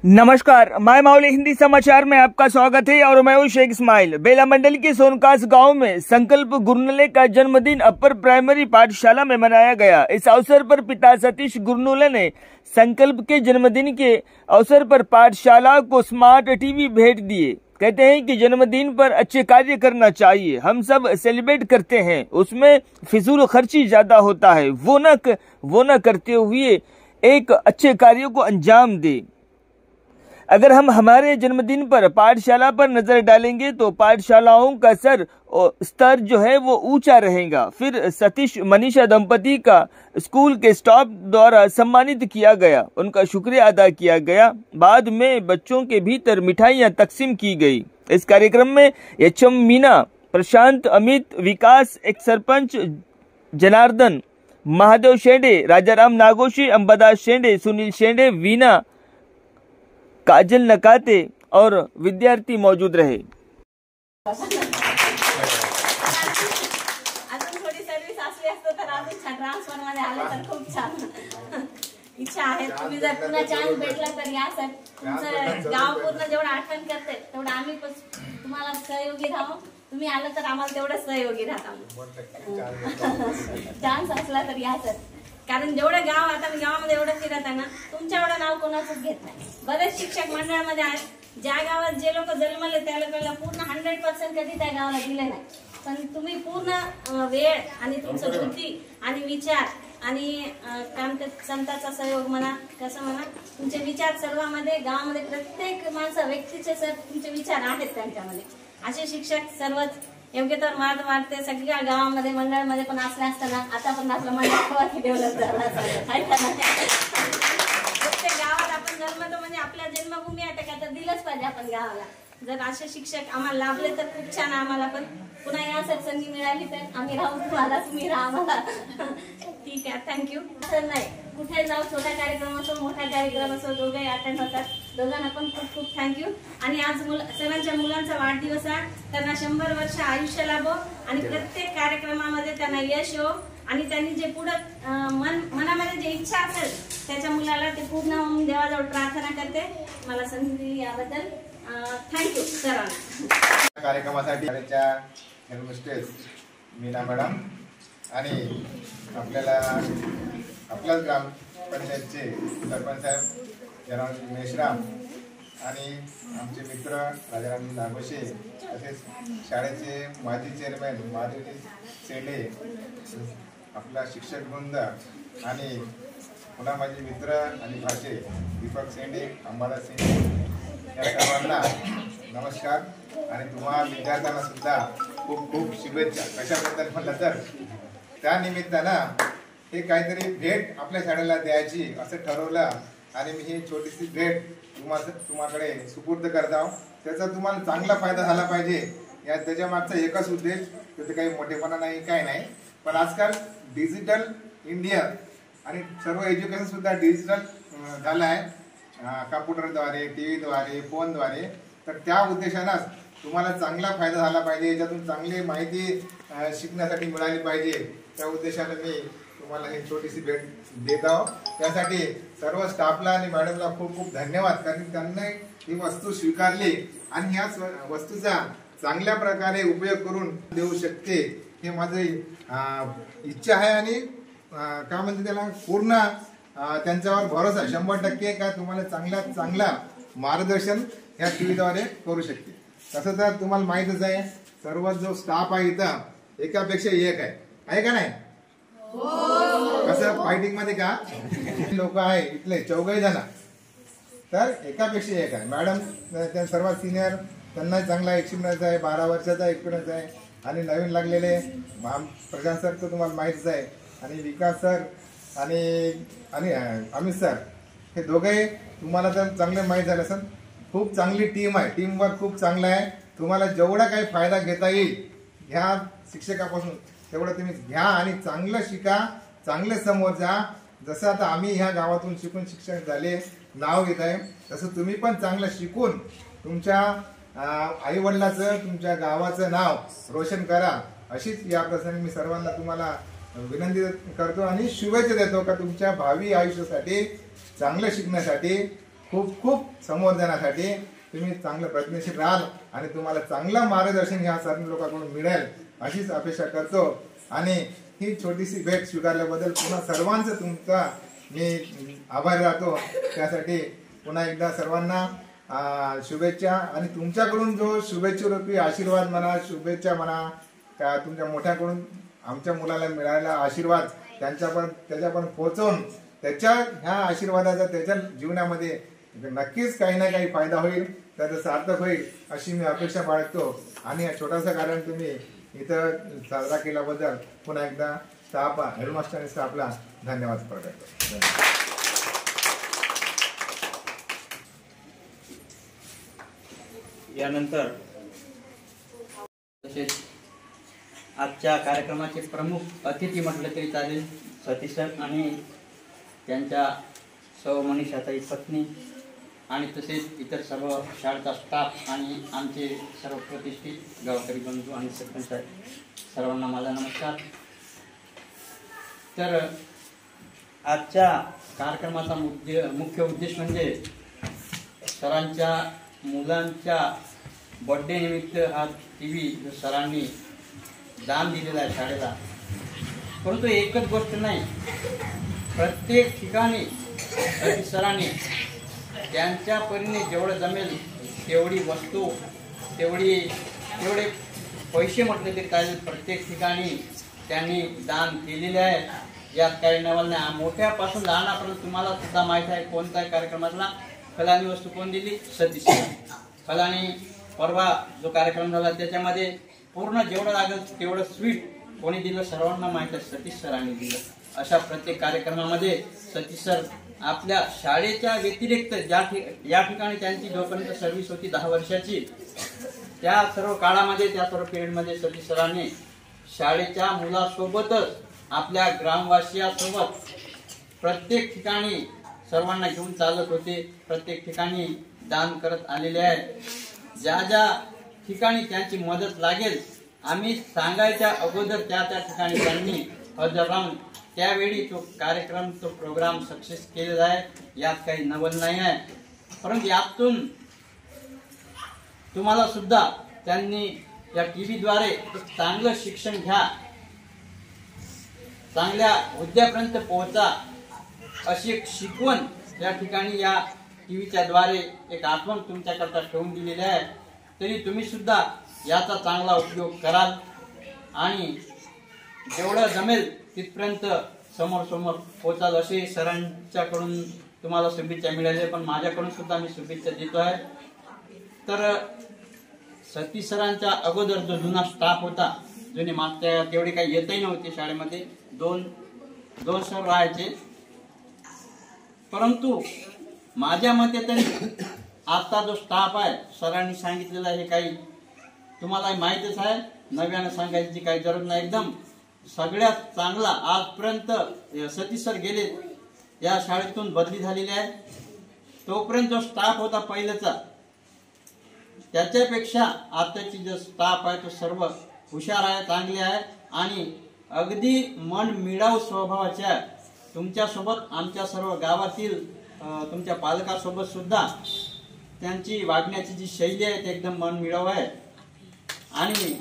नमस्कार, माय मावली हिंदी समाचार में आपका स्वागत है और मैं हूं शेख इस्माइल। बेला मंडल के सोनकास गांव में संकल्प गुरनुले का जन्मदिन अपर प्राइमरी पाठशाला में मनाया गया। इस अवसर पर पिता सतीश गुरनुले ने संकल्प के जन्मदिन के अवसर पर पाठशाला को स्मार्ट टीवी भेंट दिए। कहते हैं कि जन्मदिन पर अच्छे कार्य करना चाहिए। हम सब सेलिब्रेट करते हैं, उसमें फिजूल खर्ची ज्यादा होता है। वो न करते हुए एक अच्छे कार्य को अंजाम दे। अगर हम हमारे जन्मदिन पर पाठशाला पर नजर डालेंगे तो पाठशालाओं का स्तर जो है वो ऊंचा रहेगा। फिर सतीश मनीषा दंपति का स्कूल के स्टाफ द्वारा सम्मानित किया गया, उनका शुक्रिया अदा किया गया। बाद में बच्चों के भीतर मिठाइयां तकसीम की गई। इस कार्यक्रम में एचएम मीना, प्रशांत, अमित, विकास, एक सरपंच जनार्दन, महादेव शेंडे, राजाराम नागोशी, अंबादास शेंडे, सुनील शेंडे, वीना, काजल नकाते और विद्यार्थी मौजूद रहे। अजून थोडी सर्व्हिस असली असतं तर अजून छान ट्रान्सफर मध्ये आलं तर खूप छान इच्छा आहे। तुम्ही जर पुन्हा चान्स भेटला तर या सर, तुमचं गाव पूर्ण जेवढं आठवण करते तेवढं आम्ही पण तुम्हाला सहयोगी राहू। तुम्ही आलं तर आम्हाला तेवढं सहयोगी राहता। चान्स असला तर या सर, कारण जेवढं गाव आता मी गावामध्ये एवढं फिरत आहे ना, तुमच्या एवढं नाव कोणाचंच घेत नाही। बरेच शिक्षक मंडळामध्ये आहेत, ज्या गावात जे लोक जन्मले त्या लोकांना पूर्ण 100% कधी त्या गावाला दिले नाही, पण तुम्ही पूर्ण वेळ आणि तुमचं बुद्धी आणि विचार आणि काम संतांचा सहयोग म्हणा, कसं म्हणा, तुमचे विचार सर्वांमध्ये गावामध्ये प्रत्येक माणसा व्यक्तीचे सर तुमचे विचार आहेत त्यांच्यामध्ये। असे शिक्षक सर्वच योग्य तर मारते सगळ्या गावामध्ये मंडळामध्ये पण असले असताना आता पण आपलं मंडळ डेव्हलप झाला प्रत्येक गावात आपण जन्मतो म्हणजे आपल्या जन्मभूमी आहे का तर दिलंच पाहिजे आपण गावाला। जर असे शिक्षक आम्हाला लाभले तर खूप छान। आम्हाला पण पुन्हा या संधी मिळाली तर आम्ही राहू, तुम्हाला तुम्ही राहा आम्हाला। ठीक आहे, थँक्यू। तर नाही कुठे जाऊ, छोटा कार्यक्रम असो मोठा कार्यक्रम असो दोघे अटेंड होतात। दोघांना पण खूप खूप थँक्यू। आणि आज सर्वांच्या मुलांचा वाढदिवस आहे, त्यांना 100 वर्ष आयुष्य लाभो आणि प्रत्येक कार्यक्रमामध्ये त्यांना यश हो आणि त्यांनी जे पुढे मनामध्ये जे इच्छा असेल त्याच्या मुलाला ते पूर्ण होऊन देवाजवळ प्रार्थना करते। मला संधी दिली याबद्दल थँक्यू सर्वांना। कार्यक्रमासाठी हेडमिस्ट्रेस मीना मॅडम आणि आपल्याच ग्राम पंचायतचे सरपंच साहेब जनार्दन मेश्राम आणि आमचे मित्र राजाराम नागोशे, तसेच शाळेचे माजी चेअरमॅन महादेवजी शेंडे, आपला शिक्षक वृंद आणि पुन्हा माझे मित्र आणि भाषे दीपक शेंडे, अंबादास शेंडे या सर्वांना नमस्कार। आणि तुम्हा विद्यार्थ्यांना सुद्धा खूप खूप शुभेच्छा। कशाबद्दल म्हणलं तर त्या निमित्तानं हे काहीतरी भेट आपल्या शाळेला द्यायची असं ठरवलं आणि मी ही छोटीशी भेट तुम्हाकडे सुपूर्द करत आहो। त्याचा तुम्हाला चांगला फायदा झाला पाहिजे त्याच्या मागचा एकच उद्देश, त्याचं काही मोठेपणा नाही, काय नाही, पण आजकाल डिजिटल इंडिया आणि सर्व एज्युकेशन सुद्धा डिजिटल झालं आहे, कॉम्प्युटरद्वारे, टीव्हीद्वारे, फोनद्वारे। तर त्या उद्देशानंच तुम्हाला चांगला फायदा झाला पाहिजे, याच्यातून चांगली माहिती शिकण्यासाठी मिळाली पाहिजे, त्या उद्देशाने मी तुम्हाला ही छोटीशी भेट देत आहो। त्यासाठी सर्व स्टाफला आणि मॅडमला खूप खूप धन्यवाद, कारण त्यांनी ही वस्तू स्वीकारली आणि ह्या वस्तूचा चांगल्या प्रकारे उपयोग करून देऊ शकते हे माझी इच्छा आहे। आणि काय म्हणते त्याला पूर्ण त्यांच्यावर भरोसा 100% का तुम्हाला चांगला मार्गदर्शन या टीव्हीद्वारे करू शकते। तसं तर तुम्हाला माहितच आहे, सर्व जो स्टाफ आहे इथं एकापेक्षा एक आहे का नाही? कसं फायटिंग मध्ये का लोक आहे इथले 4 जण, तर एकापेक्षा एक आहे। मॅडम त्या सर्वात सिनियर, त्यांना चांगला एक्सपिरियन्स आहे, 12 वर्षाचा एक्सपिरियन्स आहे। आणि नवीन लागलेले प्रशांत सर तर तुम्हाला माहितीच आहे, आणि विकास सर आणि अमित सर, हे दोघे तुम्हाला तर चांगले माहीत झाले असेल। खूप चांगली टीम आहे, टीम वर्क खूप चांगला आहे। तुम्हाला जेवढा काही फायदा घेता येईल ह्या शिक्षकापासून तेवढं तुम्ही घ्या आणि चांगलं शिका, चांगले समोर जा। जसं आता आम्ही ह्या गावातून शिकून शिक्षक झाले, नाव घेत आहे, तसं तुम्ही पण चांगलं शिकून तुमच्या आई वडिलाचं, तुमच्या गावाचं नाव रोशन करा। अशीच या प्रसंगी मी सर्वांना तुम्हाला विनंती करतो आणि शुभेच्छा देतो का तुमच्या भावी आयुष्यासाठी, चांगलं शिकण्यासाठी खूप खूप समोर जाण्यासाठी तुम्ही चांगलं प्रयत्नशील राहाल आणि तुम्हाला चांगलं मार्गदर्शन ह्या सर्व लोकांकडून मिळेल अशीच अपेक्षा करतो. आणि ही छोटीशी भेट स्वीकारल्याबद्दल पुन्हा सर्वांचं तुमचा मी आभारी राहतो. त्यासाठी पुन्हा एकदा सर्वांना शुभेच्छा. आणि तुमच्याकडून जो शुभेच्छारूपी आशीर्वाद म्हणा, शुभेच्छा म्हणा, का तुमच्या मोठ्याकडून आमच्या मुलाला मिळालेला आशीर्वाद त्याच्यापर्यंत पोहोचवून ह्या आशीर्वादाचा त्याच्या जीवनामध्ये नक्कीच काही ना काही फायदा होईल, त्याचा सार्थक होईल अशी मी अपेक्षा बाळगतो. आणि हा छोटासा कार्यक्रम तुम्ही इथं साजरा केल्याबद्दल पुन्हा एकदा स्टाफ, हेडमास्टर आणि स्टाफला धन्यवाद प्रकटतो. यानंतर तसेच आजच्या कार्यक्रमाचे प्रमुख अतिथी म्हटलं तरी चालेल, सतीश सर आणि त्यांच्या सौ मनीषाताई पत्नी आणि तसेच इतर सर्व शाळेचा स्टाफ आणि आमचे सर्व प्रतिष्ठित गावकरी बंधू आणि सरपंच साहेब, सर्वांना माझा नमस्कार. तर आजच्या कार्यक्रमाचा मुख्य उद्देश म्हणजे सरांच्या मुलांच्या बर्थडे निमित्त हा TV जो सरांनी दान दिलेला आहे शाळेला. परंतु एकच गोष्ट नाही, प्रत्येक ठिकाणी सरांनी त्यांच्या परीने जेवढं जमेल तेवढी वस्तू, तेवढे पैसे म्हटले तरी चालेल, प्रत्येक ठिकाणी त्यांनी दान केलेले आहे. यात काही नवल नाही. मोठ्यापासून लहानापर्यंत तुम्हाला सुद्धा माहीत आहे कोणत्या कार्यक्रमातला फलानी वस्तू कोण दिली, सतीश. फलानी परवा जो कार्यक्रम झाला त्याच्यामध्ये पूर्ण जेवढं लागेल तेवढं स्वीट कोणी दिलं सर्वांना माहीत आहे, सतीश सरांनी दिलं. अशा प्रत्येक कार्यक्रमामध्ये सतीश सर आपल्या शाळेच्या व्यतिरिक्त या ठिकाणी त्यांची जोपर्यंत सर्व्हिस होती 10 वर्षाची, त्या सर्व काळामध्ये, त्या सर्व पिरियडमध्ये सतीश सरांनी शाळेच्या मुलासोबतच आपल्या ग्रामवासियांसोबत प्रत्येक ठिकाणी सर्वांना घेऊन चालत होते, प्रत्येक ठिकाणी दान करत आलेले आहे. ज्या ठिकाणी त्यांची मदत लागेल आम्ही सांगायच्या अगोदर त्या ठिकाणी त्यांनी हजर राहून त्यावेळी तो कार्यक्रम, तो प्रोग्राम सक्सेस केलेला आहे. यात काही नवल नाही आहे. परंतु यातून तुम्हाला सुद्धा त्यांनी या TVद्वारे एक चांगलं शिक्षण घ्या, चांगल्या हुद्द्यापर्यंत पोहोचा अशी एक शिकवण या ठिकाणी या TVच्या द्वारे एक आठवण तुमच्याकरता ठेवून दिलेली आहे. तरी तुम्ही सुद्धा याचा चांगला उपयोग कराल आणि जेवढं जमेल तिथपर्यंत समोर पोहोचाल असे सरांच्याकडून तुम्हाला शुभेच्छा मिळाल्या. पण माझ्याकडून सुद्धा मी शुभेच्छा देतो आहे. तर सतीश सरांच्या अगोदर जो जुना स्टाफ होता, जुने मागच्या तेवढे काही येतही नव्हते शाळेमध्ये, दोन सर राहायचे. परंतु माझ्या मते तरी आता जो स्टाफ आहे सरांनी सांगितलेला हे काही तुम्हाला माहितीच आहे, नव्यानं सांगायची काही जरूर नाही. एकदम सगळ्यात चांगला आजपर्यंत सतीश सर गेले, या शाळेतून बदली झालेली आहे. तोपर्यंत जो स्टाफ होता पहिलेचा त्याच्यापेक्षा आताची जो स्टाफ आहे तो सर्व हुशार आहे, चांगले आहे आणि अगदी मन मिळावू स्वभावाचे आहे. तुमच्यासोबत आमच्या सर्व गावातील तुमच्या पालकासोबत सुद्धा त्यांची वागण्याची जी शैली आहे ती एकदम मन मिळावू आहे. आणि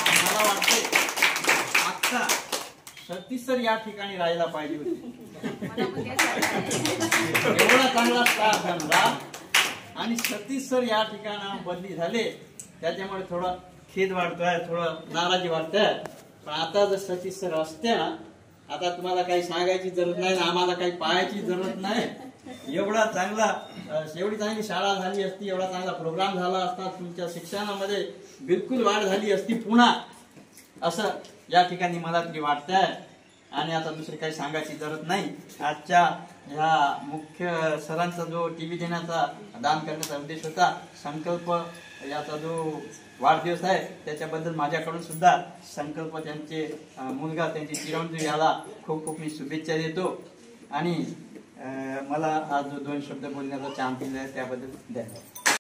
मला वाटते आता सतीश सर या ठिकाणी राहायला पाहिजे होते. एवढा चांगला स्टाफ जमला आणि सतीश सर या ठिकाणी बदली झाले, त्याच्यामुळे थोडा खेद वाटतोय, थोडं नाराजी वाटतंय. पण आता जर सतीश सर असते ना, आता तुम्हाला काही सांगायची जरूरत नाही, आम्हाला काही पाहायची जरूरत नाही. एवढी चांगली शाळा झाली असती, एवढा चांगला प्रोग्राम झाला असता, तुमच्या शिक्षणामध्ये बिलकुल वाढ झाली असती पुन्हा, असं या ठिकाणी मला तरी वाटतंय. आणि आता दुसरी काही सांगायची जरूरत नाही. आजच्या ह्या मुख्य सरांचा जो TV देण्याचा, दान करण्याचा उद्देश होता, संकल्प याचा जो वाढदिवस आहे त्याच्याबद्दल माझ्याकडून सुद्धा संकल्प त्यांचे मुलगा, त्यांची चिरंजीव याला खूप खूप मी शुभेच्छा देतो. आणि मला आज जो 2 शब्द बोलण्याचा चान्स दिला आहे त्याबद्दल धन्यवाद.